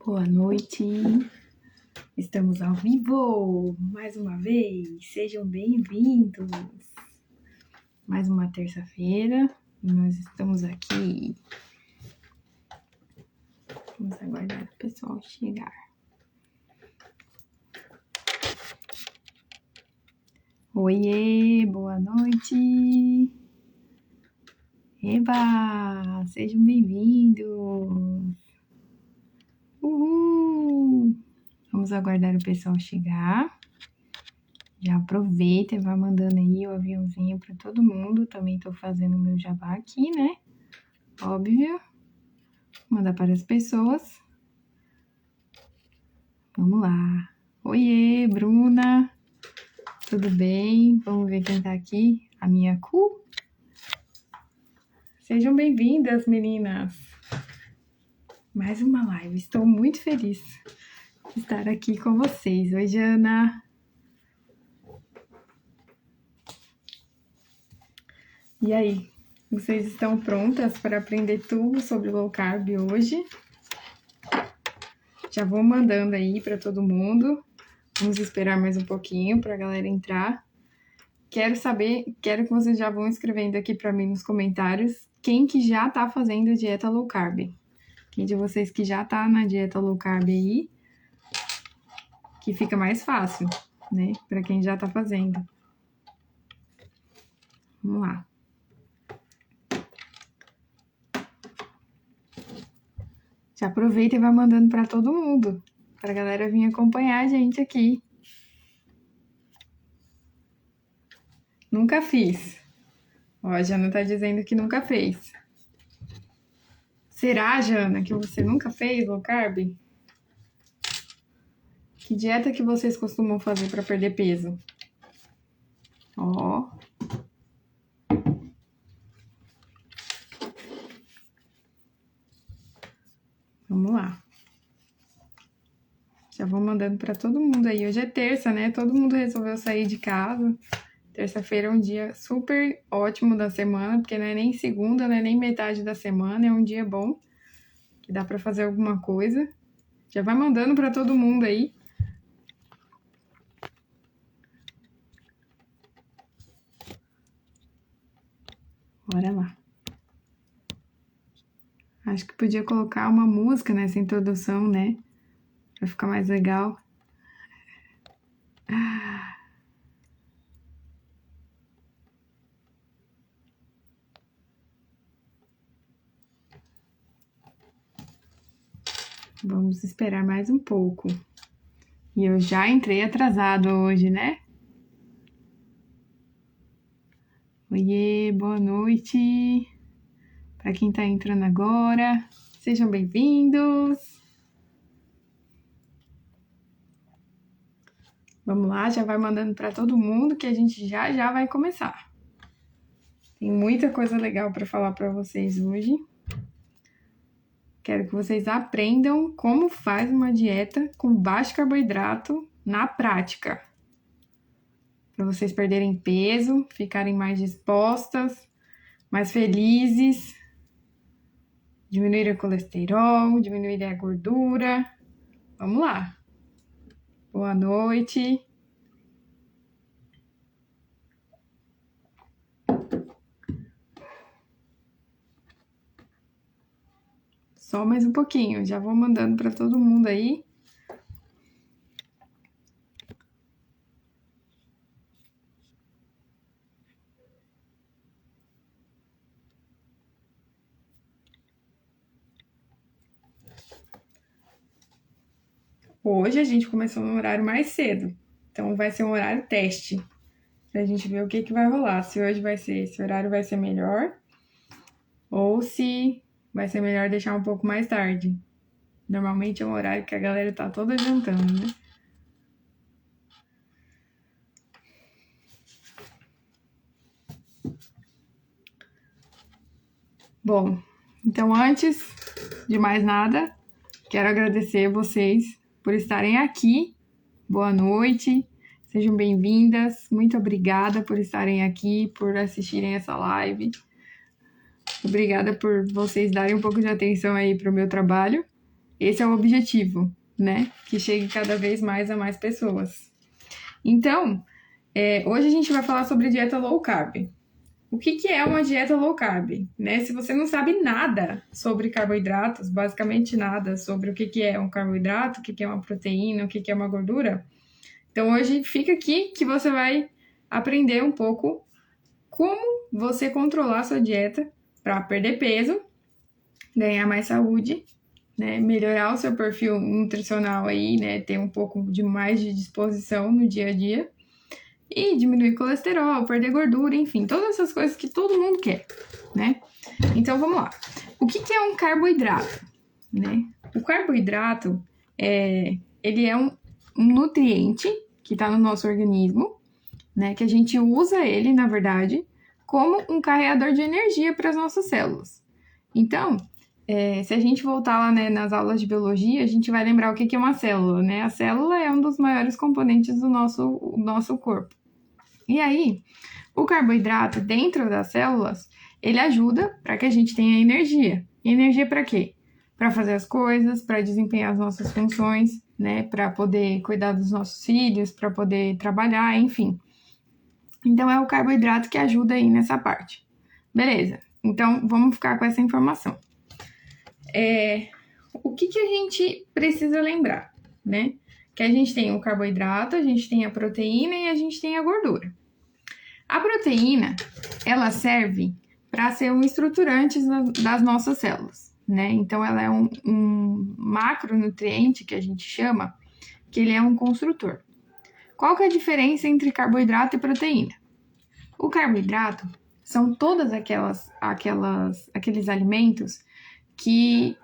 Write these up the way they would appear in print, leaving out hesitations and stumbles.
Boa noite, estamos ao vivo mais uma vez, sejam bem-vindos. Mais uma terça-feira e nós estamos aqui. Vamos aguardar o pessoal chegar. Oiê, boa noite. Eba, sejam bem-vindos. Uhul! Vamos aguardar o pessoal chegar. Já aproveita e vai mandando aí o aviãozinho para todo mundo. Também tô fazendo o meu jabá aqui, né? Óbvio. Mandar para as pessoas. Vamos lá. Oiê, Bruna. Tudo bem? Vamos ver quem tá aqui. A minha Cu. Sejam bem-vindas, meninas. Mais uma live. Estou muito feliz de estar aqui com vocês. Oi, Jana. E aí? Vocês estão prontas para aprender tudo sobre low carb hoje? Já vou mandando aí para todo mundo. Vamos esperar mais um pouquinho para a galera entrar. Quero que vocês já vão escrevendo aqui para mim nos comentários quem que já tá fazendo dieta low carb. Quem de vocês que já tá na dieta low carb aí, que fica mais fácil, né? Para quem já tá fazendo. Vamos lá. Já aproveita e vai mandando para todo mundo, para a galera vir acompanhar a gente aqui. Nunca fiz. Ó, a Jana tá dizendo que nunca fez. Será, Jana, que você nunca fez low carb? Que dieta que vocês costumam fazer para perder peso? Ó. Vamos lá. Já vou mandando para todo mundo aí. Hoje é terça, né? Todo mundo resolveu sair de casa. Terça-feira é um dia super ótimo da semana, porque não é nem segunda, não é nem metade da semana, é um dia bom, que dá para fazer alguma coisa. Já vai mandando para todo mundo aí. Bora lá. Acho que podia colocar uma música nessa introdução, né? Pra ficar mais legal. Vamos esperar mais um pouco. E eu já entrei atrasado hoje, né? Oiê, boa noite. Para quem tá entrando agora, sejam bem-vindos. Vamos lá, já vai mandando para todo mundo que a gente já vai começar. Tem muita coisa legal para falar para vocês hoje. Quero que vocês aprendam como faz uma dieta com baixo carboidrato na prática. Para vocês perderem peso, ficarem mais dispostas, mais felizes, diminuir o colesterol, diminuir a gordura. Vamos lá. Boa noite. Só mais um pouquinho, já vou mandando para todo mundo aí. Hoje a gente começou no horário mais cedo, então vai ser um horário teste, pra gente ver o que vai rolar. Se hoje esse horário vai ser melhor, ou se vai ser melhor deixar um pouco mais tarde. Normalmente é um horário que a galera tá toda jantando, né? Bom, então antes de mais nada, quero agradecer vocês por estarem aqui. Boa noite, sejam bem-vindas. Muito obrigada por estarem aqui, por assistirem essa live. Obrigada por vocês darem um pouco de atenção aí para o meu trabalho. Esse é o objetivo, né? Que chegue cada vez mais a mais pessoas. Então, hoje a gente vai falar sobre dieta low carb. O que é uma dieta low carb? Né? Se você não sabe nada sobre carboidratos, basicamente nada sobre o que é um carboidrato, o que é uma proteína, o que é uma gordura, então hoje fica aqui que você vai aprender um pouco como você controlar a sua dieta para perder peso, ganhar mais saúde, né? Melhorar o seu perfil nutricional aí, né? Ter um pouco de mais de disposição no dia a dia. E diminuir colesterol, perder gordura, enfim, todas essas coisas que todo mundo quer, né? Então, vamos lá. O que é um carboidrato, né? O carboidrato, ele é um nutriente que está no nosso organismo, né? Que a gente usa ele, na verdade, como um carregador de energia para as nossas células. Então, se a gente voltar lá, né, nas aulas de biologia, a gente vai lembrar o que é uma célula, né? A célula é um dos maiores componentes do nosso corpo. E aí, o carboidrato dentro das células, ele ajuda para que a gente tenha energia. E energia para quê? Para fazer as coisas, para desempenhar as nossas funções, né? Para poder cuidar dos nossos filhos, para poder trabalhar, enfim. Então, é o carboidrato que ajuda aí nessa parte. Beleza, então vamos ficar com essa informação. O que a gente precisa lembrar, né? Que a gente tem o carboidrato, a gente tem a proteína e a gente tem a gordura. A proteína, ela serve para ser um estruturante das nossas células, né? Então, ela é um macronutriente que a gente chama, que ele é um construtor. Qual que é a diferença entre carboidrato e proteína? O carboidrato são todas aqueles alimentos que,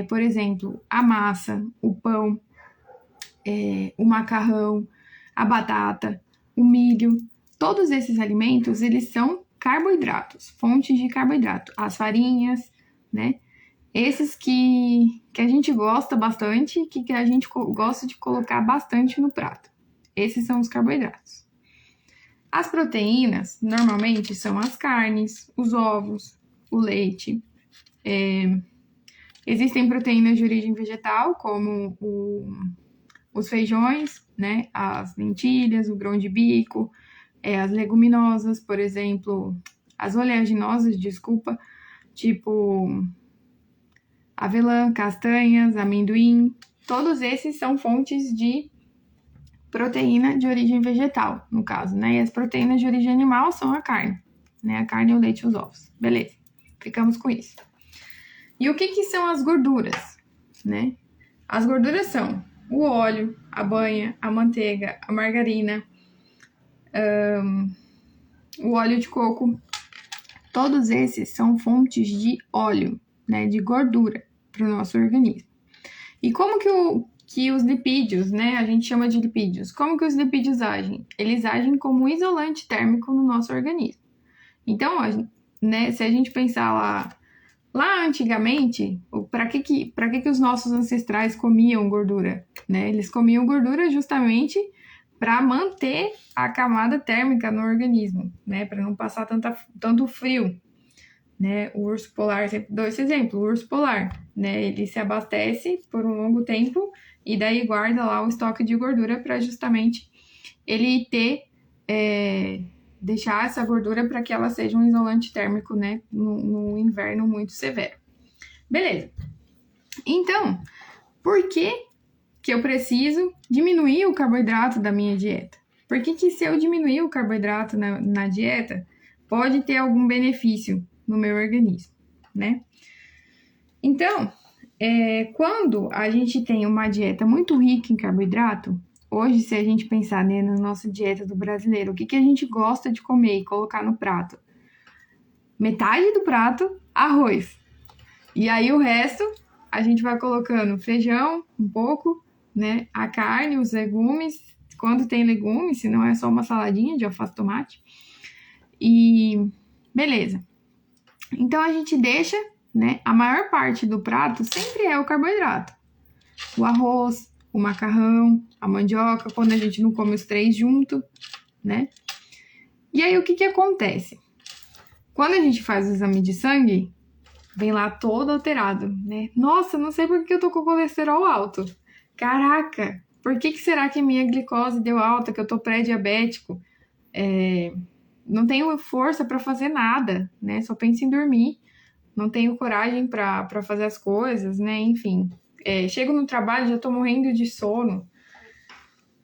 por exemplo, a massa, o pão, o macarrão, a batata, o milho, todos esses alimentos, eles são carboidratos, fontes de carboidrato. As farinhas, né? Esses que a gente gosta bastante, que a gente gosta de colocar bastante no prato. Esses são os carboidratos. As proteínas, normalmente, são as carnes, os ovos, o leite. Existem proteínas de origem vegetal, como os feijões, né? As lentilhas, o grão de bico, as leguminosas, por exemplo, as oleaginosas, tipo avelã, castanhas, amendoim. Todos esses são fontes de proteína de origem vegetal, no caso, né? E as proteínas de origem animal são a carne, né? A carne, o leite e os ovos. Beleza, ficamos com isso. E o que são as gorduras, né? As gorduras são o óleo, a banha, a manteiga, a margarina, o óleo de coco. Todos esses são fontes de óleo, né? De gordura para o nosso organismo. E como que os lipídios, né? A gente chama de lipídios. Como que os lipídios agem? Eles agem como um isolante térmico no nosso organismo. Então, né, se a gente pensar lá antigamente, para que os nossos ancestrais comiam gordura? Né? Eles comiam gordura justamente para manter a camada térmica no organismo, né? Para não passar tanto frio. Né? O urso polar, sempre dou esse exemplo, o urso polar, né? Ele se abastece por um longo tempo e daí guarda lá o estoque de gordura para justamente ele deixar essa gordura para que ela seja um isolante térmico, né? No inverno muito severo. Beleza. Então, por que eu preciso diminuir o carboidrato da minha dieta? Por que se eu diminuir o carboidrato na dieta, pode ter algum benefício no meu organismo, né? Então, quando a gente tem uma dieta muito rica em carboidrato, hoje, se a gente pensar, né, na nossa dieta do brasileiro, o que a gente gosta de comer e colocar no prato? Metade do prato, arroz. E aí o resto, a gente vai colocando feijão, um pouco, né? A carne, os legumes, quando tem legumes, se não é só uma saladinha de alface e tomate. E beleza. Então, a gente deixa, né? A maior parte do prato sempre é o carboidrato. O arroz, o macarrão, a mandioca, quando a gente não come os três junto, né? E aí, o que acontece? Quando a gente faz o exame de sangue, vem lá todo alterado, né? Nossa, não sei por que eu tô com o colesterol alto. Caraca, por que será que minha glicose deu alta, que eu tô pré-diabético? Não tenho força para fazer nada, né? Só penso em dormir. Não tenho coragem para fazer as coisas, né? Enfim, chego no trabalho, já tô morrendo de sono.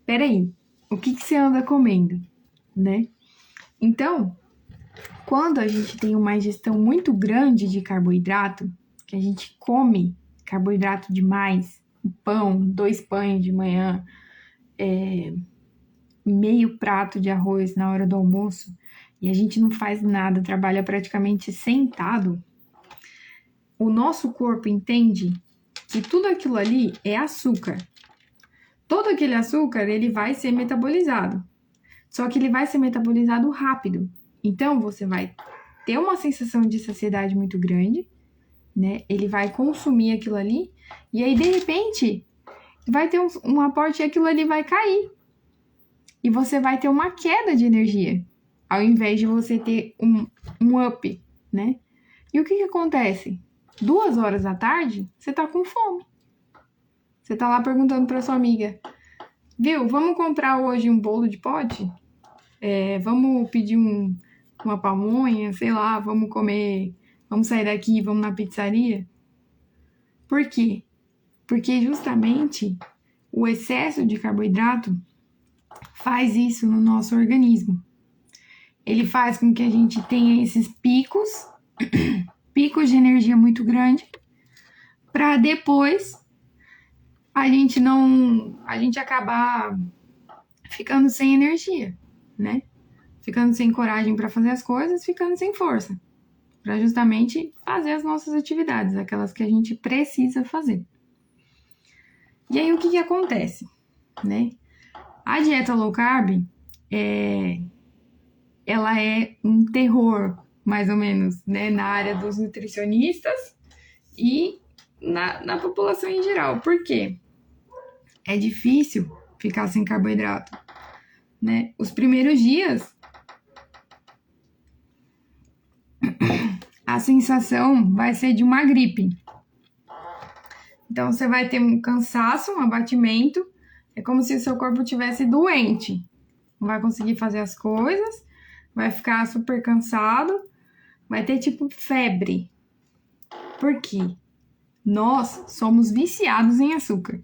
Peraí, o que você anda comendo, né? Então, quando a gente tem uma ingestão muito grande de carboidrato, que a gente come carboidrato demais, um pão, 2 pães de manhã, meio prato de arroz na hora do almoço, e a gente não faz nada, trabalha praticamente sentado, o nosso corpo entende que tudo aquilo ali é açúcar. Todo aquele açúcar, ele vai ser metabolizado. Só que ele vai ser metabolizado rápido. Então, você vai ter uma sensação de saciedade muito grande, né? Ele vai consumir aquilo ali, e aí, de repente, vai ter um aporte e aquilo ali vai cair. E você vai ter uma queda de energia, ao invés de você ter um up, né? E o que acontece? 2 horas da tarde, você tá com fome. Você tá lá perguntando pra sua amiga, viu, vamos comprar hoje um bolo de pote? Vamos pedir uma pamonha, sei lá, vamos comer, vamos sair daqui, vamos na pizzaria? Por quê? Porque justamente o excesso de carboidrato faz isso no nosso organismo. Ele faz com que a gente tenha esses picos de energia muito grande, para depois a gente acabar ficando sem energia, né? Ficando sem coragem para fazer as coisas, ficando sem força, para justamente fazer as nossas atividades, aquelas que a gente precisa fazer. E aí o que acontece, né? A dieta low carb ela é um terror, mais ou menos, né, na área dos nutricionistas e na população em geral. Por quê? É difícil ficar sem carboidrato, né? Os primeiros dias, a sensação vai ser de uma gripe. Então, você vai ter um cansaço, um abatimento. É como se o seu corpo estivesse doente. Não vai conseguir fazer as coisas, vai ficar super cansado, vai ter tipo febre. Por quê? Nós somos viciados em açúcar.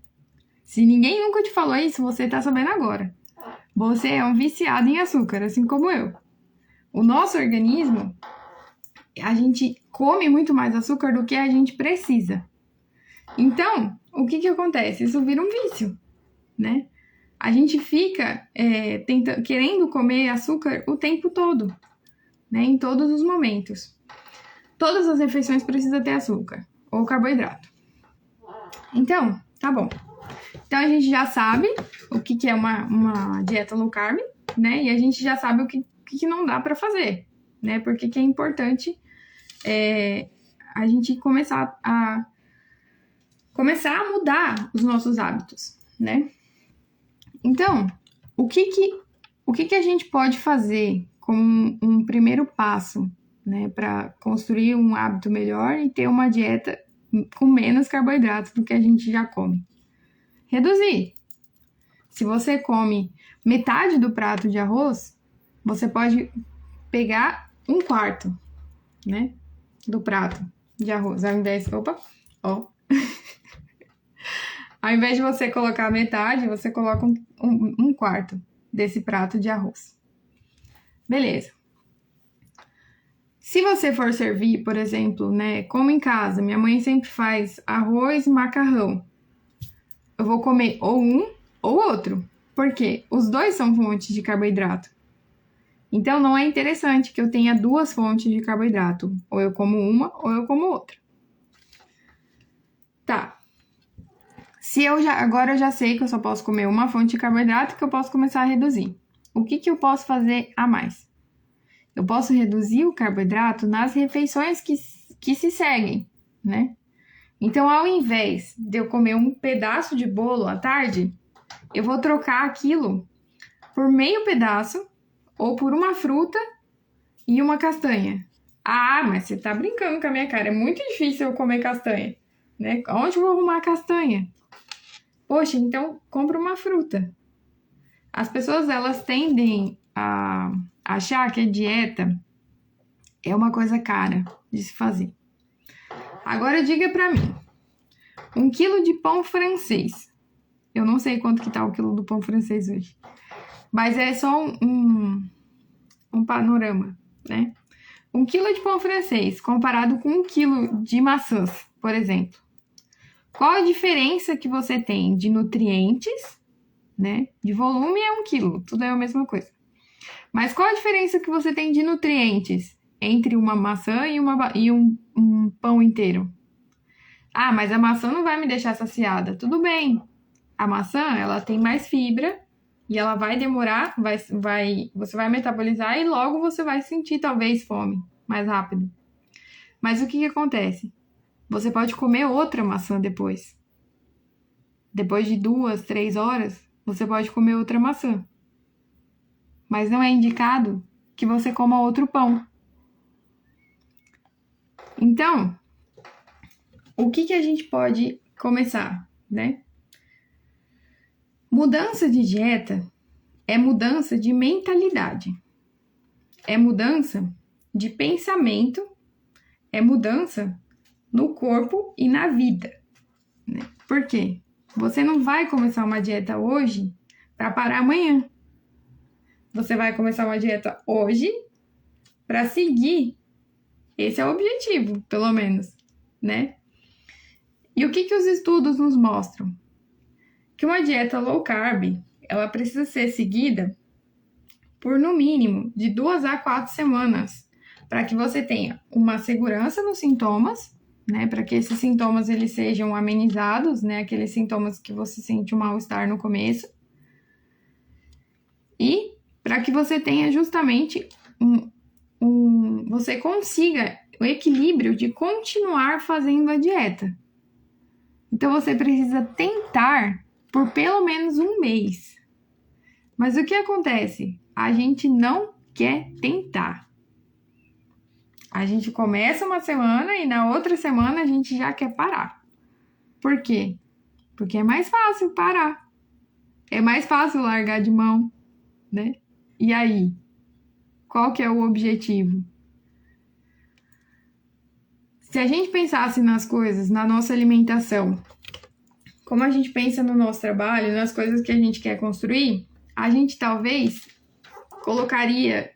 Se ninguém nunca te falou isso, você tá sabendo agora. Você é um viciado em açúcar, assim como eu. O nosso organismo, a gente come muito mais açúcar do que a gente precisa. Então, o que acontece? Isso vira um vício, né? A gente fica querendo comer açúcar o tempo todo, né? Em todos os momentos. Todas as refeições precisam ter açúcar ou carboidrato. Então, tá bom. Então, a gente já sabe o que é uma dieta low carb, né? E a gente já sabe o que não dá para fazer, né? Porque que é importante a gente começar a mudar os nossos hábitos, né? Então, o que a gente pode fazer como um primeiro passo, né, para construir um hábito melhor e ter uma dieta com menos carboidratos do que a gente já come? Reduzir. Se você come metade do prato de arroz, você pode pegar 1/4, né, do prato de arroz, ao invés... Ao invés de você colocar metade, você coloca 1/4 desse prato de arroz. Beleza. Se você for servir, por exemplo, né, como em casa, minha mãe sempre faz arroz e macarrão. Eu vou comer ou um ou outro, porque os dois são fontes de carboidrato. Então, não é interessante que eu tenha 2 fontes de carboidrato. Ou eu como uma, ou eu como outra. Tá. Agora eu já sei que eu só posso comer uma fonte de carboidrato, que eu posso começar a reduzir. O que eu posso fazer a mais? Eu posso reduzir o carboidrato nas refeições que se seguem, né? Então, ao invés de eu comer um pedaço de bolo à tarde, eu vou trocar aquilo por meio pedaço ou por uma fruta e uma castanha. Ah, mas você tá brincando com a minha cara. É muito difícil eu comer castanha, né? Onde eu vou arrumar castanha? Poxa, então compra uma fruta. As pessoas, elas tendem a achar que a dieta é uma coisa cara de se fazer. Agora diga pra mim, 1 quilo de pão francês. Eu não sei quanto que tá o quilo do pão francês hoje. Mas é só um panorama, né? 1 quilo de pão francês comparado com 1 quilo de maçãs, por exemplo. Qual a diferença que você tem de nutrientes, né? De volume é 1 quilo, tudo é a mesma coisa. Mas qual a diferença que você tem de nutrientes entre uma maçã e um pão inteiro? Ah, mas a maçã não vai me deixar saciada. Tudo bem. A maçã, ela tem mais fibra e ela vai demorar, você vai metabolizar e logo você vai sentir talvez fome mais rápido. Mas o que acontece? Você pode comer outra maçã depois. Depois de 2, 3 horas, você pode comer outra maçã. Mas não é indicado que você coma outro pão. Então, o que a gente pode começar, né? Mudança de dieta é mudança de mentalidade. É mudança de pensamento, é mudança no corpo e na vida, né? Por quê? Você não vai começar uma dieta hoje para parar amanhã. Você vai começar uma dieta hoje para seguir. Esse é o objetivo, pelo menos, né? E o que os estudos nos mostram? Que uma dieta low carb, ela precisa ser seguida por no mínimo de 2 a 4 semanas, para que você tenha uma segurança nos sintomas, né? Para que esses sintomas eles sejam amenizados, né? Aqueles sintomas que você sente um mal-estar no começo. E para que você tenha justamente você consiga o equilíbrio de continuar fazendo a dieta. Então você precisa tentar por pelo menos 1 mês. Mas o que acontece? A gente não quer tentar. A gente começa uma semana e na outra semana a gente já quer parar. Por quê? Porque é mais fácil parar. É mais fácil largar de mão, né? E aí? Qual que é o objetivo? Se a gente pensasse nas coisas, na nossa alimentação, como a gente pensa no nosso trabalho, nas coisas que a gente quer construir, a gente talvez colocaria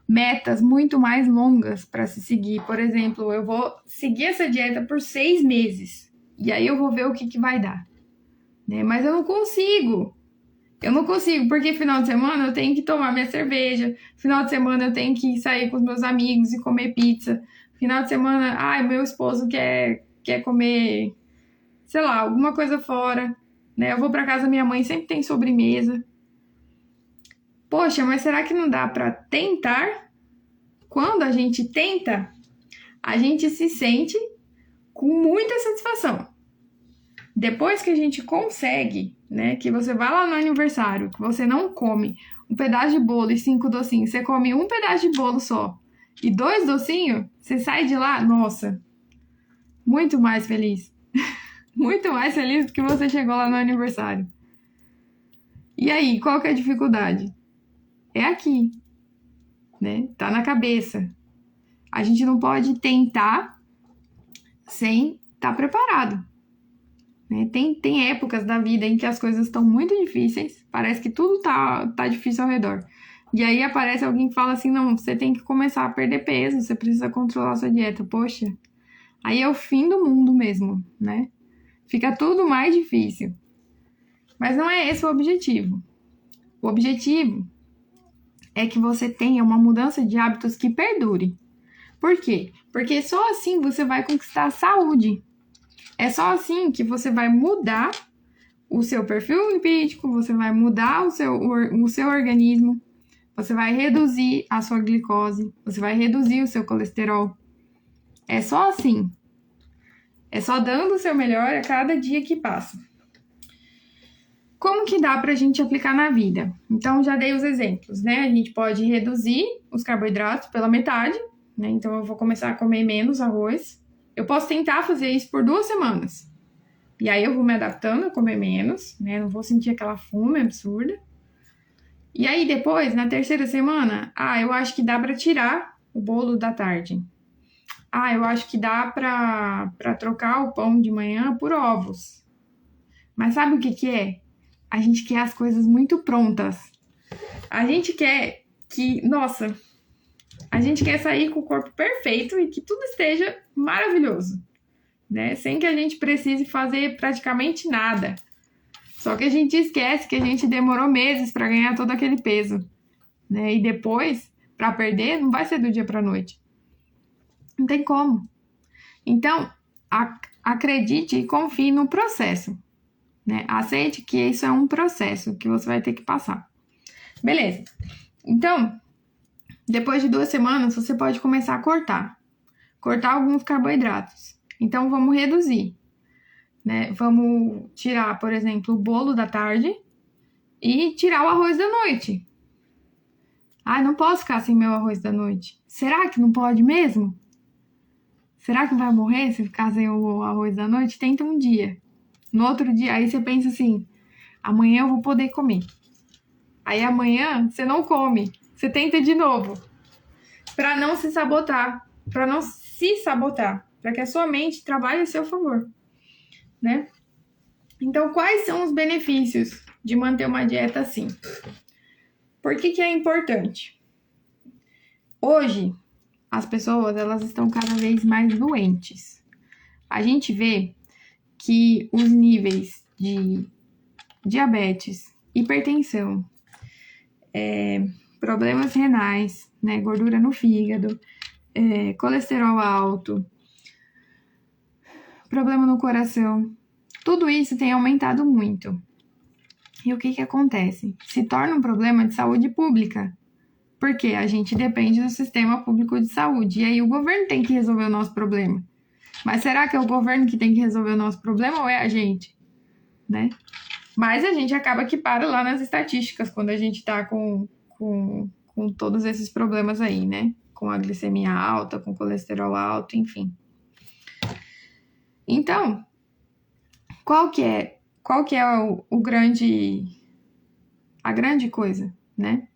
metas muito mais longas para se seguir. Por exemplo, eu vou seguir essa dieta por 6 meses e aí eu vou ver o que vai dar, né? Mas eu não consigo. Porque final de semana eu tenho que tomar minha cerveja, final de semana eu tenho que sair com os meus amigos e comer pizza, final de semana, meu esposo quer comer, sei lá, alguma coisa fora, né? Eu vou para casa da minha mãe, sempre tem sobremesa. Poxa, mas será que não dá para tentar? Quando a gente tenta, a gente se sente com muita satisfação. Depois que a gente consegue, né, que você vai lá no aniversário, que você não come um pedaço de bolo e 5 docinhos, você come um pedaço de bolo só e 2 docinhos, você sai de lá, nossa, muito mais feliz. Muito mais feliz do que você chegou lá no aniversário. E aí, qual que é a dificuldade? É aqui, né? Tá na cabeça. A gente não pode tentar sem estar preparado. Né? Tem épocas da vida em que as coisas estão muito difíceis, parece que tudo tá difícil ao redor. E aí aparece alguém que fala assim, não, você tem que começar a perder peso, você precisa controlar a sua dieta. Poxa, aí é o fim do mundo mesmo, né? Fica tudo mais difícil. Mas não é esse o objetivo. O objetivo é que você tenha uma mudança de hábitos que perdure. Por quê? Porque só assim você vai conquistar a saúde. É só assim que você vai mudar o seu perfil lipídico, você vai mudar o seu organismo, você vai reduzir a sua glicose, você vai reduzir o seu colesterol. É só assim. É só dando o seu melhor a cada dia que passa. Como que dá pra gente aplicar na vida? Então, já dei os exemplos, né? A gente pode reduzir os carboidratos pela metade, né? Então, eu vou começar a comer menos arroz. Eu posso tentar fazer isso por 2 semanas. E aí, eu vou me adaptando a comer menos, né? Não vou sentir aquela fome absurda. E aí, depois, na 3ª semana, eu acho que dá pra tirar o bolo da tarde. Eu acho que dá pra trocar o pão de manhã por ovos. Mas sabe o que é? A gente quer as coisas muito prontas. A gente quer a gente quer sair com o corpo perfeito e que tudo esteja maravilhoso, né? Sem que a gente precise fazer praticamente nada. Só que a gente esquece que a gente demorou meses para ganhar todo aquele peso, né? E depois, para perder, não vai ser do dia para noite. Não tem como. Então, acredite e confie no processo, né? Aceite que isso é um processo que você vai ter que passar. Beleza. Então, depois de 2 semanas, você pode começar a cortar alguns carboidratos. Então, vamos reduzir, né? Vamos tirar, por exemplo, o bolo da tarde e tirar o arroz da noite. Não posso ficar sem meu arroz da noite. Será que não pode mesmo? Será que vai morrer se ficar sem o arroz da noite? Tenta um dia. No outro dia, aí você pensa assim, amanhã eu vou poder comer. Aí amanhã você não come. Você tenta de novo. Para não se sabotar. Para que a sua mente trabalhe a seu favor, né? Então, quais são os benefícios de manter uma dieta assim? Por que é importante? Hoje, as pessoas, elas estão cada vez mais doentes. A gente vê que os níveis de diabetes, hipertensão, problemas renais, né, gordura no fígado, colesterol alto, problema no coração, tudo isso tem aumentado muito. E o que acontece? Se torna um problema de saúde pública, porque a gente depende do sistema público de saúde, e aí o governo tem que resolver o nosso problema. Mas será que é o governo que tem que resolver o nosso problema ou é a gente? Né? Mas a gente acaba que para lá nas estatísticas quando a gente tá com todos esses problemas aí, né? Com a glicemia alta, com colesterol alto, enfim. Então, qual que é a grande coisa, né?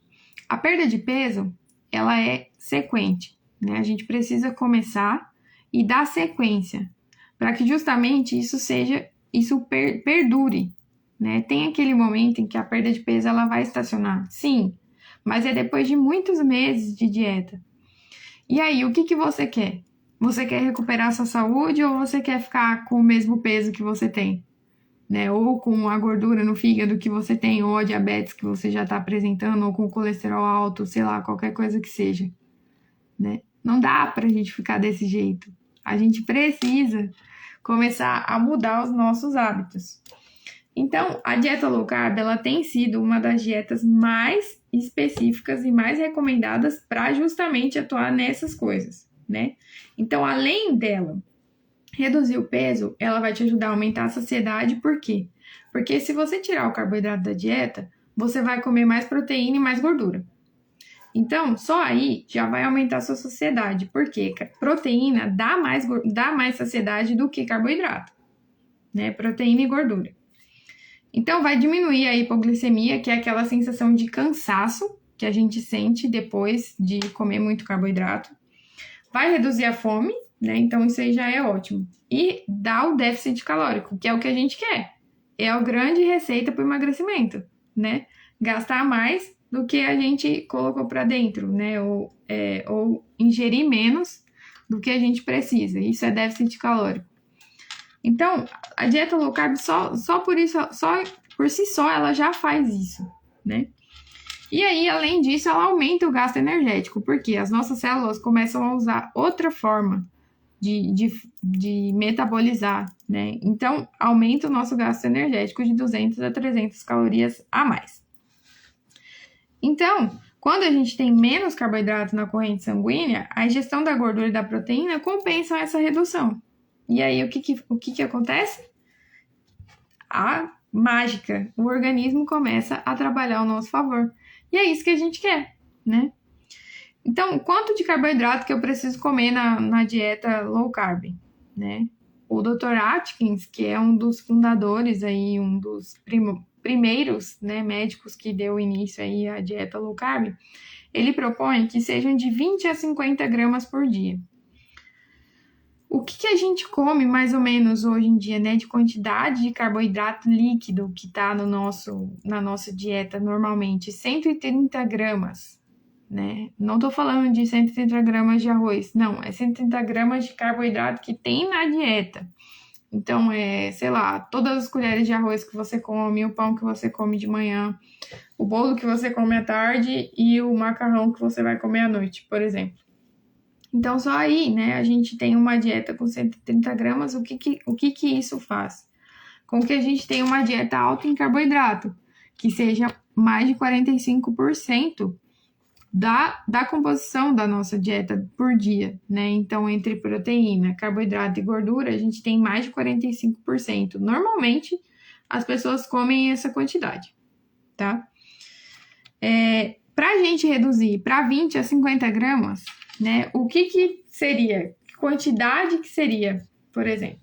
A perda de peso, ela é sequente, né? A gente precisa começar e dar sequência para que justamente isso perdure, né? Tem aquele momento em que a perda de peso ela vai estacionar, sim, mas é depois de muitos meses de dieta. E aí, o que você quer? Você quer recuperar a sua saúde ou você quer ficar com o mesmo peso que você tem? Né? Ou com a gordura no fígado que você tem, ou a diabetes que você já está apresentando, ou com o colesterol alto, sei lá, qualquer coisa que seja. Né? Não dá pra gente ficar desse jeito. A gente precisa começar a mudar os nossos hábitos. Então, a dieta low carb, ela tem sido uma das dietas mais específicas e mais recomendadas para justamente atuar nessas coisas, né? Então, além dela reduzir o peso, ela vai te ajudar a aumentar a saciedade, por quê? Porque se você tirar o carboidrato da dieta, você vai comer mais proteína e mais gordura. Então, só aí já vai aumentar a sua saciedade, porque proteína dá mais saciedade do que carboidrato, né? Proteína e gordura. Então, vai diminuir a hipoglicemia, que é aquela sensação de cansaço que a gente sente depois de comer muito carboidrato. Vai reduzir a fome, né? Então, isso aí já é ótimo. E dá o déficit calórico, que é o que a gente quer. É a grande receita para o emagrecimento, né? Gastar mais do que a gente colocou para dentro, né? Ou ingerir menos do que a gente precisa. Isso é déficit calórico. Então, a dieta low carb só por si só, ela já faz isso, né? E aí, além disso, ela aumenta o gasto energético, porque as nossas células começam a usar outra forma de metabolizar, né? Então, aumenta o nosso gasto energético de 200 a 300 calorias a mais. Então, quando a gente tem menos carboidrato na corrente sanguínea, a ingestão da gordura e da proteína compensam essa redução. E aí, o que acontece? A mágica, o organismo começa a trabalhar ao nosso favor. E é isso que a gente quer, né? Então, quanto de carboidrato que eu preciso comer na dieta low carb, né? O Dr. Atkins, que é um dos fundadores aí, um dos primeiros, né, médicos que deu início aí à dieta low carb, ele propõe que sejam de 20 a 50 gramas por dia. O que a gente come mais ou menos hoje em dia, né, de quantidade de carboidrato líquido que está na nossa dieta normalmente? 130 gramas, né? Não tô falando de 130 gramas de arroz, não, é 130 gramas de carboidrato que tem na dieta. Então, sei lá, todas as colheres de arroz que você come, o pão que você come de manhã, o bolo que você come à tarde e o macarrão que você vai comer à noite, por exemplo. Então, só aí, né, a gente tem uma dieta com 130 gramas, o que isso faz? Com que a gente tenha uma dieta alta em carboidrato, que seja mais de 45% da composição da nossa dieta por dia, né? Então, entre proteína, carboidrato e gordura, a gente tem mais de 45%. Normalmente, as pessoas comem essa quantidade, tá? Para a gente reduzir para 20 a 50 gramas, né? O que seria? Que quantidade que seria, por exemplo?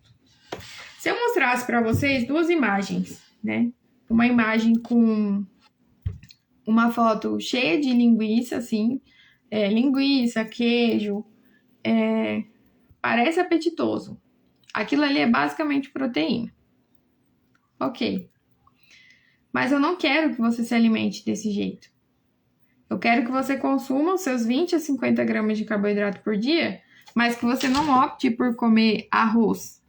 Se eu mostrasse para vocês duas imagens, né? Uma imagem com uma foto cheia de linguiça, assim, linguiça, queijo, parece apetitoso. Aquilo ali é basicamente proteína. Ok. Mas eu não quero que você se alimente desse jeito. Eu quero que você consuma os seus 20 a 50 gramas de carboidrato por dia, mas que você não opte por comer arroz.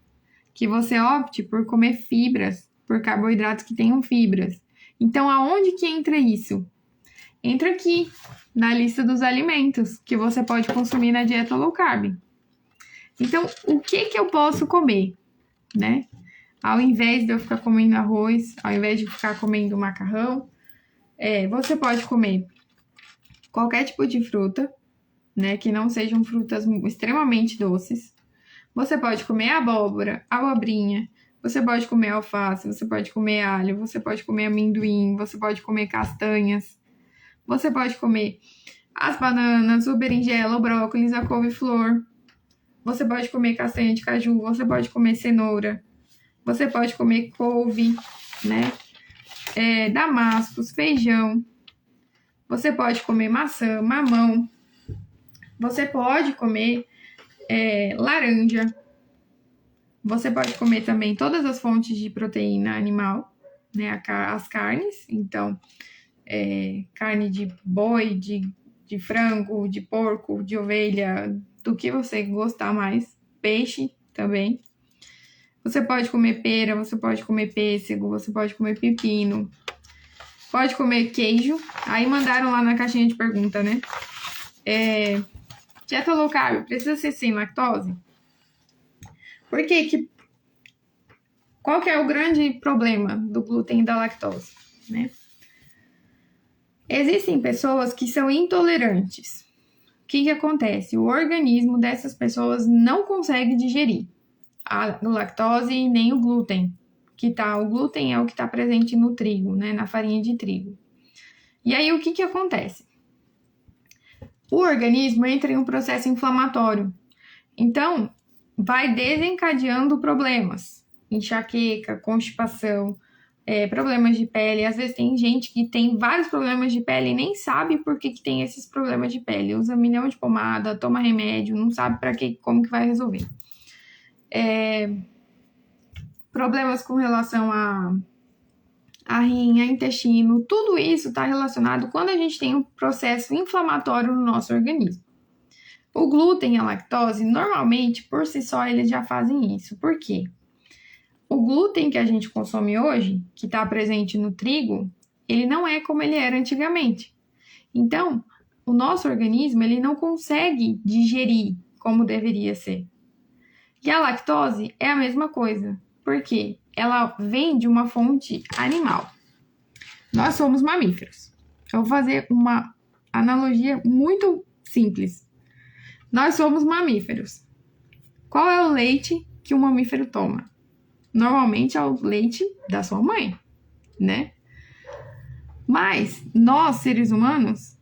Que você opte por comer fibras, por carboidratos que tenham fibras. Então, aonde que entra isso? Entra aqui, na lista dos alimentos que você pode consumir na dieta low carb. Então, o que eu posso comer, né? Ao invés de eu ficar comendo arroz, ao invés de ficar comendo macarrão, você pode comer qualquer tipo de fruta, né? Que não sejam frutas extremamente doces. Você pode comer abóbora, abobrinha, você pode comer alface, você pode comer alho, você pode comer amendoim, você pode comer castanhas. Você pode comer as bananas, o berinjela, o brócolis, a couve-flor. Você pode comer castanha de caju, você pode comer cenoura. Você pode comer couve, né? Damascos, feijão. Você pode comer maçã, mamão. Você pode comer laranja. Você pode comer também todas as fontes de proteína animal, né? As carnes. Então, carne de boi, de frango, de porco, de ovelha, do que você gostar mais. Peixe também. Você pode comer pera, você pode comer pêssego, você pode comer pepino. Pode comer queijo. Aí mandaram lá na caixinha de pergunta, né? Dieta low carb precisa ser sem lactose? Por que qual que é o grande problema do glúten e da lactose, né? Existem pessoas que são intolerantes. O que acontece? O organismo dessas pessoas não consegue digerir a lactose nem o glúten. O glúten é o que está presente no trigo, né? Na farinha de trigo. E aí, o que acontece? O organismo entra em um processo inflamatório. Então, vai desencadeando problemas. Enxaqueca, constipação, problemas de pele. Às vezes tem gente que tem vários problemas de pele e nem sabe por que tem esses problemas de pele. Usa milhão de pomada, toma remédio, não sabe como que vai resolver. Problemas com relação a rim, a intestino, tudo isso está relacionado quando a gente tem um processo inflamatório no nosso organismo. O glúten e a lactose, normalmente, por si só, eles já fazem isso. Por quê? O glúten que a gente consome hoje, que está presente no trigo, ele não é como ele era antigamente. Então, o nosso organismo, ele não consegue digerir como deveria ser. E a lactose é a mesma coisa. Por quê? Ela vem de uma fonte animal. Nós somos mamíferos. Eu vou fazer uma analogia muito simples. Nós somos mamíferos. Qual é o leite que um mamífero toma? Normalmente é o leite da sua mãe, né? Mas nós, seres humanos,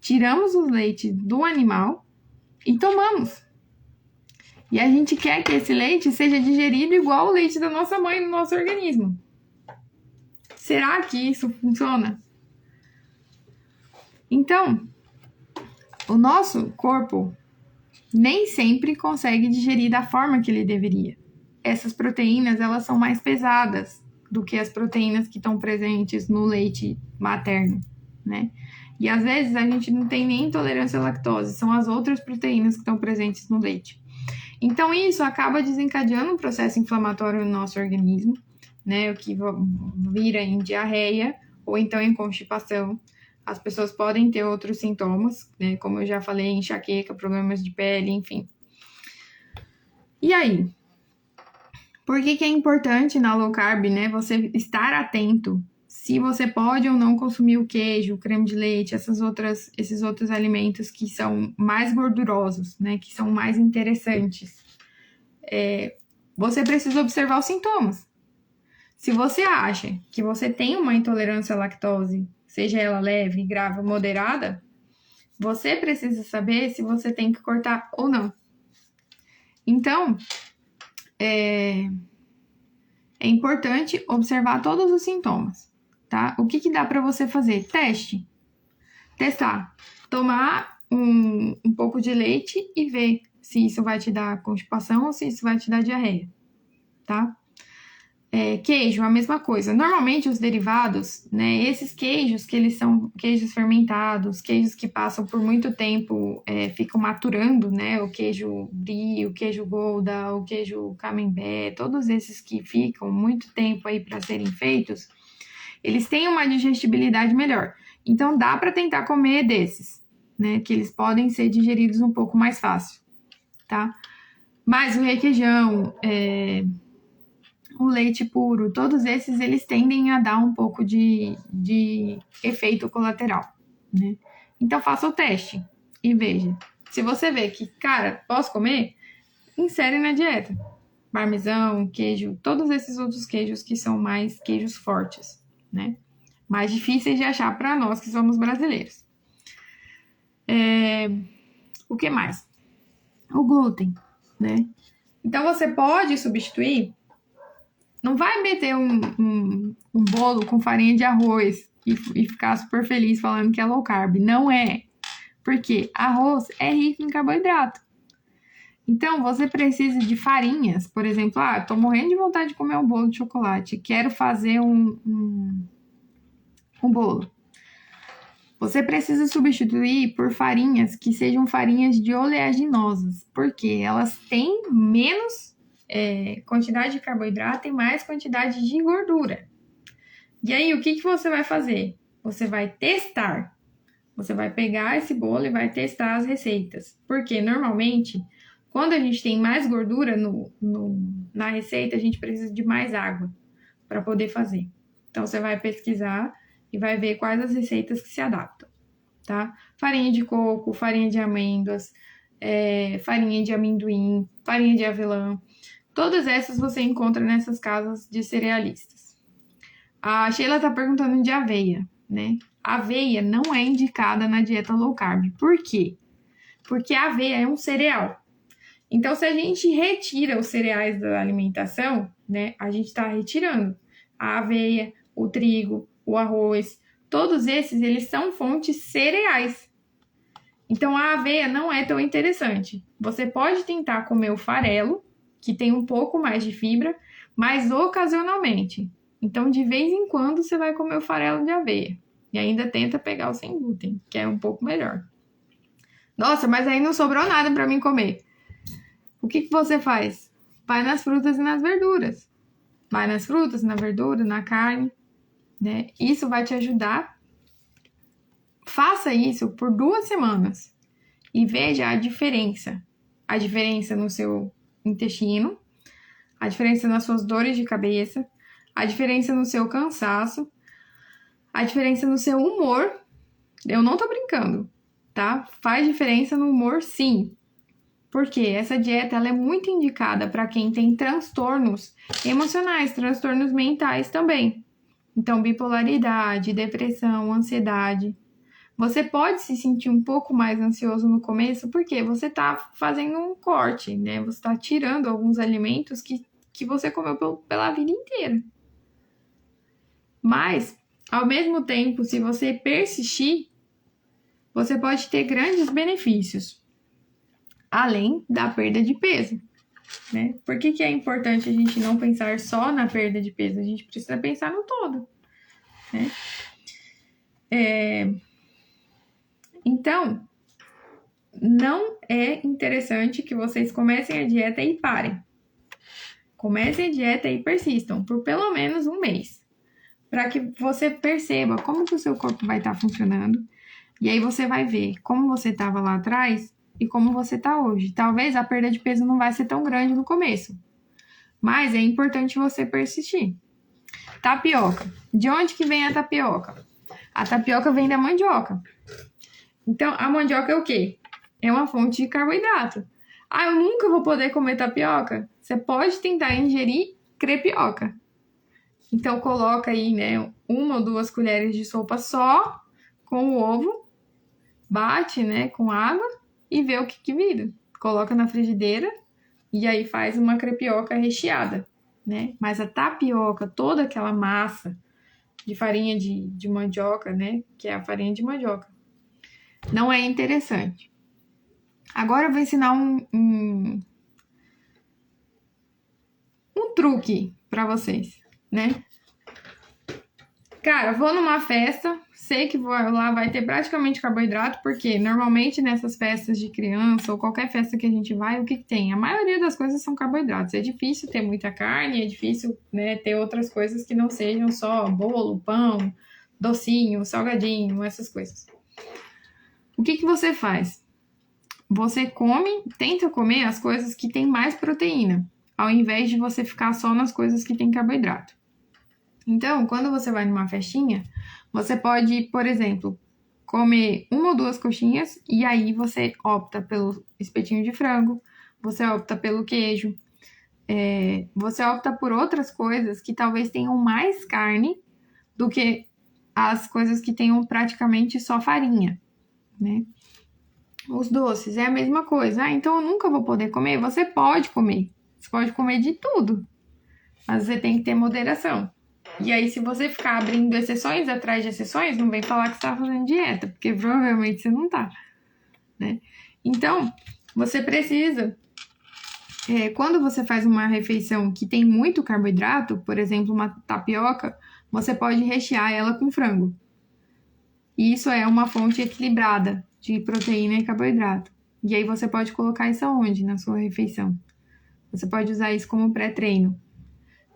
tiramos o leite do animal e tomamos. E a gente quer que esse leite seja digerido igual o leite da nossa mãe no nosso organismo. Será que isso funciona? Então, o nosso corpo nem sempre consegue digerir da forma que ele deveria. Essas proteínas, elas são mais pesadas do que as proteínas que estão presentes no leite materno, né? E às vezes a gente não tem nem intolerância à lactose, são as outras proteínas que estão presentes no leite. Então isso acaba desencadeando um processo inflamatório no nosso organismo, né? O que vira em diarreia ou então em constipação. As pessoas podem ter outros sintomas, né? Como eu já falei, enxaqueca, problemas de pele, enfim. E aí? Por que é importante na low carb, né? Você estar atento se você pode ou não consumir o queijo, o creme de leite, esses outros alimentos que são mais gordurosos, né? Que são mais interessantes. Você precisa observar os sintomas. Se você acha que você tem uma intolerância à lactose, seja ela leve, grave ou moderada, você precisa saber se você tem que cortar ou não. Então, é importante observar todos os sintomas, tá? O que dá para você fazer? Testar. Tomar um pouco de leite e ver se isso vai te dar constipação ou se isso vai te dar diarreia, tá? Queijo, a mesma coisa. Normalmente os derivados, né, esses queijos que eles são queijos fermentados, queijos que passam por muito tempo, ficam maturando, né, o queijo brie, o queijo gouda, o queijo camembert, todos esses que ficam muito tempo aí para serem feitos, eles têm uma digestibilidade melhor. Então dá para tentar comer desses, né, que eles podem ser digeridos um pouco mais fácil, tá? Mas o requeijão, o leite puro, todos esses, eles tendem a dar um pouco de efeito colateral, né? Então, faça o teste e veja. Se você vê que, cara, posso comer, insere na dieta. Parmesão, queijo, todos esses outros queijos que são mais queijos fortes, né? Mais difíceis de achar para nós que somos brasileiros. O que mais? O glúten, né? Então, você pode substituir. Não vai meter um bolo com farinha de arroz e ficar super feliz falando que é low carb. Não é. Porque arroz é rico em carboidrato. Então, você precisa de farinhas. Por exemplo, tô morrendo de vontade de comer um bolo de chocolate. Quero fazer um bolo. Você precisa substituir por farinhas que sejam farinhas de oleaginosas. Porque elas têm menos quantidade de carboidrato e mais quantidade de gordura. E aí, o que você vai fazer? Você vai testar. Você vai pegar esse bolo e vai testar as receitas. Porque, normalmente, quando a gente tem mais gordura na receita, a gente precisa de mais água para poder fazer. Então, você vai pesquisar e vai ver quais as receitas que se adaptam, tá? Farinha de coco, farinha de amêndoas, farinha de amendoim, farinha de avelã. Todas essas você encontra nessas casas de cerealistas. A Sheila está perguntando de aveia, né? A aveia não é indicada na dieta low carb. Por quê? Porque a aveia é um cereal. Então, se a gente retira os cereais da alimentação, né? A gente está retirando a aveia, o trigo, o arroz. Todos esses, eles são fontes cereais. Então, a aveia não é tão interessante. Você pode tentar comer o farelo, que tem um pouco mais de fibra, mas ocasionalmente. Então, de vez em quando, você vai comer o farelo de aveia. E ainda tenta pegar o sem glúten, que é um pouco melhor. Nossa, mas aí não sobrou nada para mim comer. O que você faz? Vai nas frutas e nas verduras. Vai nas frutas, na verdura, na carne, né? Isso vai te ajudar. Faça isso por 2 semanas e veja a diferença. A diferença no seu intestino, a diferença nas suas dores de cabeça, a diferença no seu cansaço, a diferença no seu humor. Eu não tô brincando, tá? Faz diferença no humor, sim. Porque essa dieta ela é muito indicada para quem tem transtornos emocionais, transtornos mentais também. Então, bipolaridade, depressão, ansiedade. Você pode se sentir um pouco mais ansioso no começo, porque você está fazendo um corte, né? Você está tirando alguns alimentos que você comeu pela vida inteira. Mas, ao mesmo tempo, se você persistir, você pode ter grandes benefícios, além da perda de peso, né? Por que é importante a gente não pensar só na perda de peso? A gente precisa pensar no todo, né? Então, não é interessante que vocês comecem a dieta e parem. Comecem a dieta e persistam por pelo menos um mês, para que você perceba como que o seu corpo vai estar funcionando. E aí você vai ver como você estava lá atrás e como você está hoje. Talvez a perda de peso não vai ser tão grande no começo, mas é importante você persistir. Tapioca. De onde que vem a tapioca? A tapioca vem da mandioca. Então, a mandioca é o quê? É uma fonte de carboidrato. Ah, eu nunca vou poder comer tapioca? Você pode tentar ingerir crepioca. Então, coloca aí, né, 1 ou 2 colheres de sopa só com o ovo, bate, né, com água e vê o que vira. Coloca na frigideira e aí faz uma crepioca recheada, né? Mas a tapioca, toda aquela massa de farinha de mandioca, né, que é a farinha de mandioca, não é interessante. Agora eu vou ensinar um truque pra vocês, né? Cara, vou numa festa, sei que lá vai ter praticamente carboidrato, porque normalmente nessas festas de criança ou qualquer festa que a gente vai, o que tem? A maioria das coisas são carboidratos. É difícil ter muita carne, é difícil, né, ter outras coisas que não sejam só bolo, pão, docinho, salgadinho, essas coisas. O que você faz? Você tenta comer as coisas que tem mais proteína, ao invés de você ficar só nas coisas que tem carboidrato. Então, quando você vai numa festinha, você pode, por exemplo, comer 1 ou 2 coxinhas e aí você opta pelo espetinho de frango, você opta pelo queijo, você opta por outras coisas que talvez tenham mais carne do que as coisas que tenham praticamente só farinha, né? Os doces é a mesma coisa. Ah, então eu nunca vou poder comer? Você pode comer. Você pode comer de tudo. Mas você tem que ter moderação. E aí, se você ficar abrindo exceções atrás de exceções, não vem falar que você tá fazendo dieta, porque provavelmente você não tá, né? Então, você precisa... quando você faz uma refeição que tem muito carboidrato, por exemplo, uma tapioca, você pode rechear ela com frango. E isso é uma fonte equilibrada de proteína e carboidrato. E aí você pode colocar isso aonde na sua refeição? Você pode usar isso como pré-treino.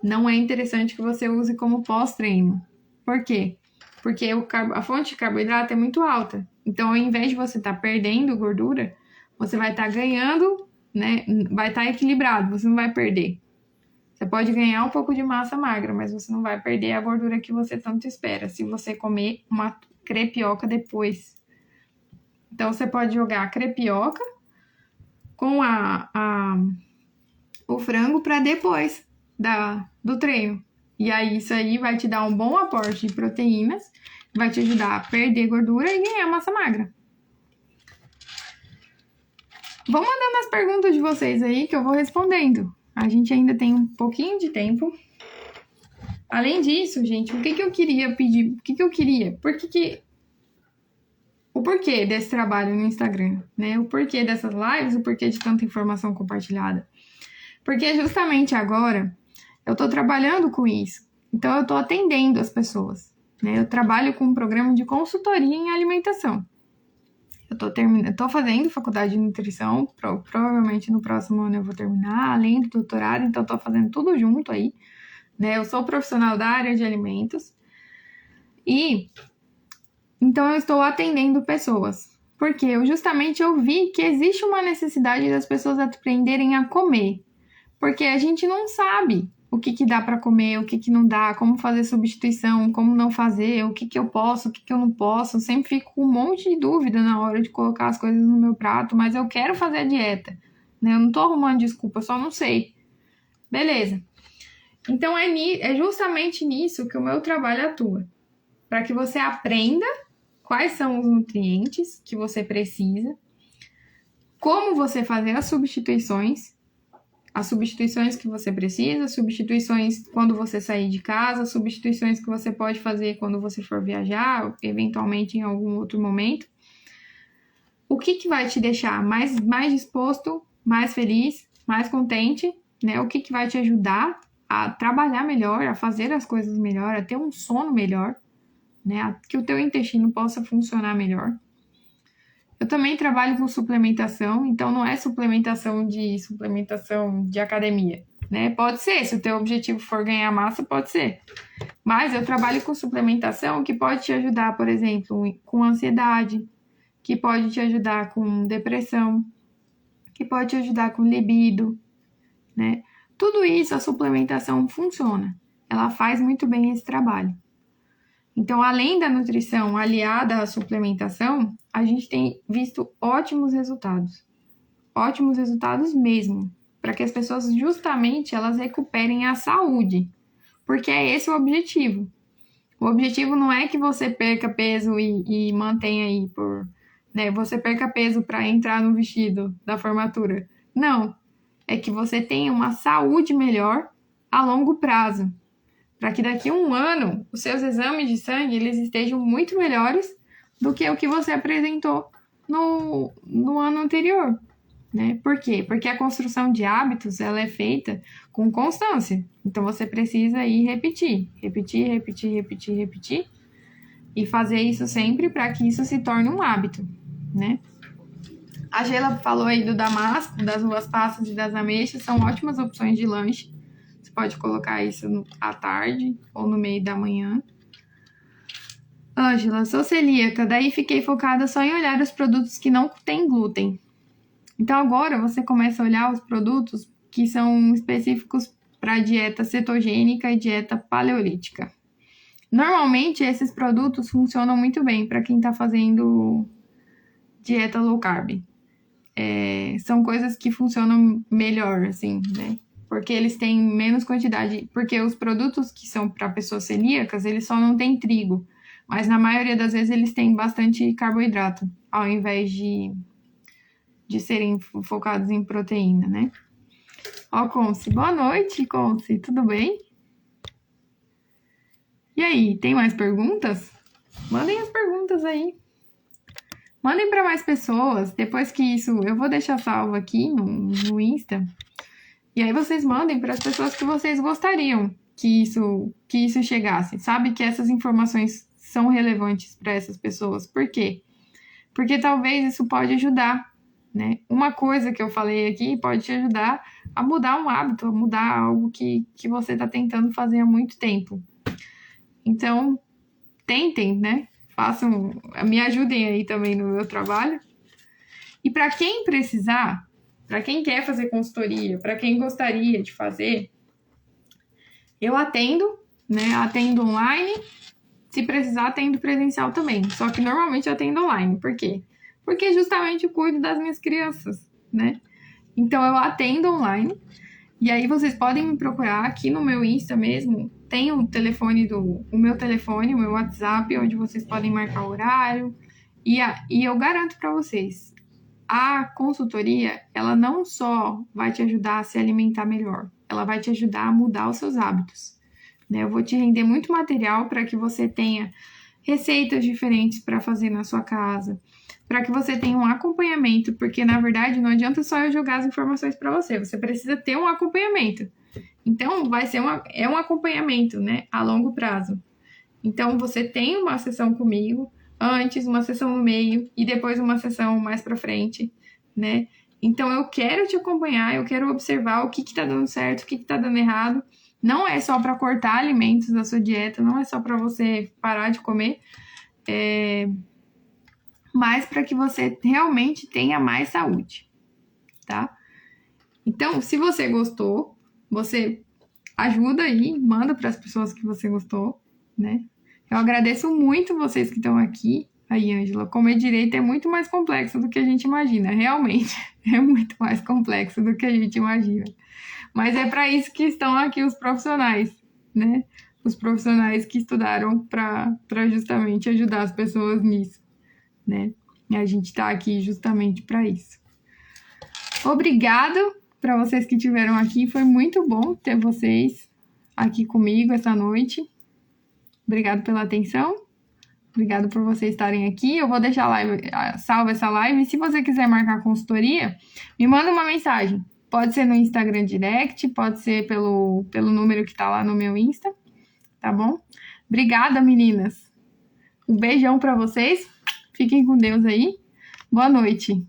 Não é interessante que você use como pós-treino. Por quê? Porque a fonte de carboidrato é muito alta. Então, ao invés de você estar perdendo gordura, você vai estar ganhando, né? Vai estar equilibrado, você não vai perder. Você pode ganhar um pouco de massa magra, mas você não vai perder a gordura que você tanto espera se você comer uma crepioca depois. Então, você pode jogar a crepioca com o frango para depois do treino. E aí, isso aí vai te dar um bom aporte de proteínas, vai te ajudar a perder gordura e ganhar massa magra. Vão mandando as perguntas de vocês aí que eu vou respondendo. A gente ainda tem um pouquinho de tempo. Além disso, gente, o que eu queria pedir? O que eu queria? O porquê desse trabalho no Instagram, né? O porquê dessas lives, o porquê de tanta informação compartilhada. Porque justamente agora eu tô trabalhando com isso. Então eu tô atendendo as pessoas, né? Eu trabalho com um programa de consultoria em alimentação. Eu tô fazendo faculdade de nutrição, provavelmente no próximo ano eu vou terminar, além do doutorado, então eu tô fazendo tudo junto aí, né? Eu sou profissional da área de alimentos e então eu estou atendendo pessoas, porque eu vi que existe uma necessidade das pessoas aprenderem a comer, porque a gente não sabe o que dá para comer, o que não dá, como fazer substituição, como não fazer, o que eu posso, o que eu não posso. Eu sempre fico com um monte de dúvida na hora de colocar as coisas no meu prato, mas eu quero fazer a dieta, né? Eu não tô arrumando desculpa, eu só não sei. Beleza. Então é justamente nisso que o meu trabalho atua, para que você aprenda quais são os nutrientes que você precisa, como você fazer as substituições que você precisa, substituições quando você sair de casa, substituições que você pode fazer quando você for viajar, eventualmente em algum outro momento. O que vai te deixar mais disposto, mais feliz, mais contente, né? O que vai te ajudar a trabalhar melhor, a fazer as coisas melhor, a ter um sono melhor, né? Que o teu intestino possa funcionar melhor. Eu também trabalho com suplementação, então não é suplementação de academia, né? Pode ser, se o teu objetivo for ganhar massa, pode ser. Mas eu trabalho com suplementação que pode te ajudar, por exemplo, com ansiedade, que pode te ajudar com depressão, que pode te ajudar com libido, né? Tudo isso, a suplementação funciona. Ela faz muito bem esse trabalho. Então, além da nutrição aliada à suplementação, a gente tem visto ótimos resultados mesmo, para que as pessoas justamente elas recuperem a saúde, porque é esse o objetivo. O objetivo não é que você perca peso e mantenha aí né, você perca peso para entrar no vestido da formatura. Não, é que você tenha uma saúde melhor a longo prazo, para que daqui a um ano os seus exames de sangue eles estejam muito melhores do que o que você apresentou no ano anterior, né? Por quê? Porque a construção de hábitos ela é feita com constância. Então você precisa ir repetir e fazer isso sempre para que isso se torne um hábito, né? A Sheila falou aí do damasco, das uvas passas e das ameixas, são ótimas opções de lanche. Você pode colocar isso à tarde ou no meio da manhã. Ângela, sou celíaca, daí fiquei focada só em olhar os produtos que não têm glúten. Então agora você começa a olhar os produtos que são específicos para dieta cetogênica e dieta paleolítica. Normalmente esses produtos funcionam muito bem para quem está fazendo dieta low carb. São coisas que funcionam melhor, assim, né? Porque eles têm menos quantidade. Porque os produtos que são para pessoas celíacas, eles só não têm trigo. Mas na maioria das vezes eles têm bastante carboidrato, ao invés de serem focados em proteína, né? Ó, Conce, boa noite, Conce, tudo bem? E aí, tem mais perguntas? Mandem as perguntas aí. Mandem para mais pessoas. Depois que isso, eu vou deixar salvo aqui no Insta. E aí vocês mandem para as pessoas que vocês gostariam que isso chegasse. Sabe que essas informações são relevantes para essas pessoas. Por quê? Porque talvez isso pode ajudar, né? Uma coisa que eu falei aqui pode te ajudar a mudar um hábito, a mudar algo que você está tentando fazer há muito tempo. Então, tentem, né? Me ajudem aí também no meu trabalho. E para quem precisar, para quem quer fazer consultoria, para quem gostaria de fazer, eu atendo, né? Atendo online. Se precisar, atendo presencial também. Só que normalmente eu atendo online. Por quê? Porque justamente eu cuido das minhas crianças, né? Então eu atendo online. E aí vocês podem me procurar aqui no meu Insta mesmo. Tem o meu telefone, o meu WhatsApp, onde vocês podem marcar o horário. E eu garanto para vocês, a consultoria, ela não só vai te ajudar a se alimentar melhor, ela vai te ajudar a mudar os seus hábitos, né? Eu vou te render muito material para que você tenha receitas diferentes para fazer na sua casa, para que você tenha um acompanhamento, porque na verdade não adianta só eu jogar as informações para você, você precisa ter um acompanhamento. Então vai ser um acompanhamento, né, a longo prazo. Então você tem uma sessão comigo, antes uma sessão no meio e depois uma sessão mais para frente, né? Então eu quero te acompanhar, eu quero observar o que está dando certo, o que está dando errado. Não é só para cortar alimentos da sua dieta, não é só para você parar de comer, mas para que você realmente tenha mais saúde, tá? Então, se você gostou, você ajuda aí, manda para as pessoas que você gostou, né? Eu agradeço muito vocês que estão aqui. Aí, Ângela, comer direito é muito mais complexo do que a gente imagina. Realmente, é muito mais complexo do que a gente imagina. Mas é para isso que estão aqui os profissionais, né? os profissionais que estudaram para justamente ajudar as pessoas nisso, né? E a gente está aqui justamente para isso. Obrigado para vocês que estiveram aqui, foi muito bom ter vocês aqui comigo essa noite. Obrigado pela atenção. Obrigado por vocês estarem aqui. Eu vou deixar salva essa live. E se você quiser marcar consultoria, me manda uma mensagem. Pode ser no Instagram Direct, pode ser pelo número que está lá no meu Insta, tá bom? Obrigada, meninas. Um beijão para vocês. Fiquem com Deus aí. Boa noite.